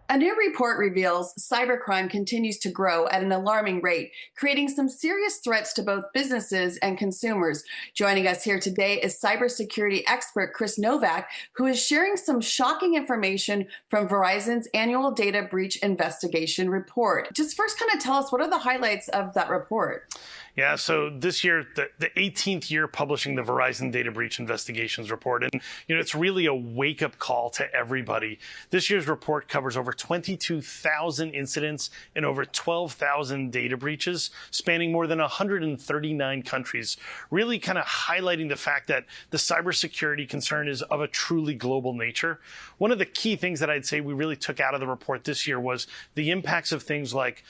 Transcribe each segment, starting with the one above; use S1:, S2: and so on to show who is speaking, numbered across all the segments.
S1: A new report reveals cybercrime continues to grow at an alarming rate, creating some serious threats to both businesses and consumers. Joining us here today is cybersecurity expert Chris Novak, who is sharing some shocking information from Verizon's annual data breach investigation report. Just first kind of tell us, what are the highlights of that report?
S2: Yeah, so this year, the 18th year publishing the Verizon Data Breach Investigations Report. And, it's really a wake-up call to everybody. This year's report covers over 22,000 incidents and over 12,000 data breaches, spanning more than 139 countries, really kind of highlighting the fact that the cybersecurity concern is of a truly global nature. One of the key things that I'd say we really took out of the report this year was the impacts of things like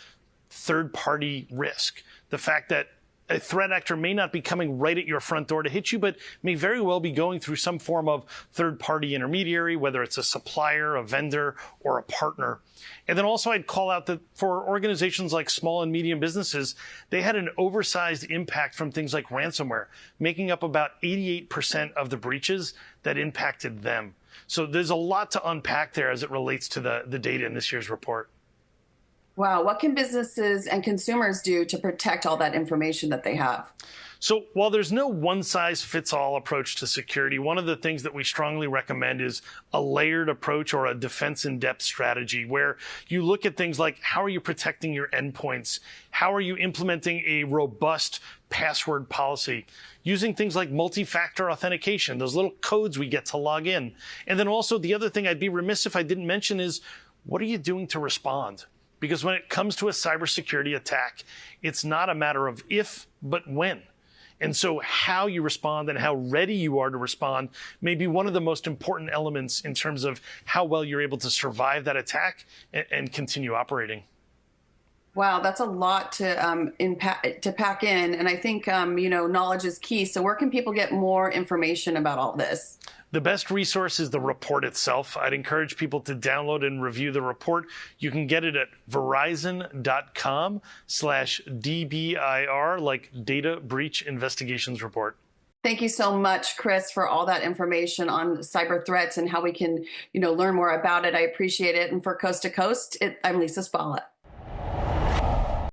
S2: third-party risk. The fact that a threat actor may not be coming right at your front door to hit you, but may very well be going through some form of third-party intermediary, whether it's a supplier, a vendor, or a partner. And then also I'd call out that for organizations like small and medium businesses, they had an oversized impact from things like ransomware, making up about 88% of the breaches that impacted them. So there's a lot to unpack there as it relates to the data in this year's report.
S1: Wow, what can businesses and consumers do to protect all that information that they have?
S2: So while there's no one-size-fits-all approach to security, one of the things that we strongly recommend is a layered approach or a defense-in-depth strategy where you look at things like, how are you protecting your endpoints? How are you implementing a robust password policy? Using things like multi-factor authentication, those little codes we get to log in. And then also the other thing I'd be remiss if I didn't mention is, what are you doing to respond? Because when it comes to a cybersecurity attack, it's not a matter of if, but when. And so how you respond and how ready you are to respond may be one of the most important elements in terms of how well you're able to survive that attack and continue operating.
S1: Wow, that's a lot to pack in. And I think, knowledge is key. So where can people get more information about all this?
S2: The best resource is the report itself. I'd encourage people to download and review the report. You can get it at verizon.com/DBIR, like Data Breach Investigations Report.
S1: Thank you so much, Chris, for all that information on cyber threats and how we can, learn more about it. I appreciate it. And for Coast to Coast, I'm Lisa Spalla.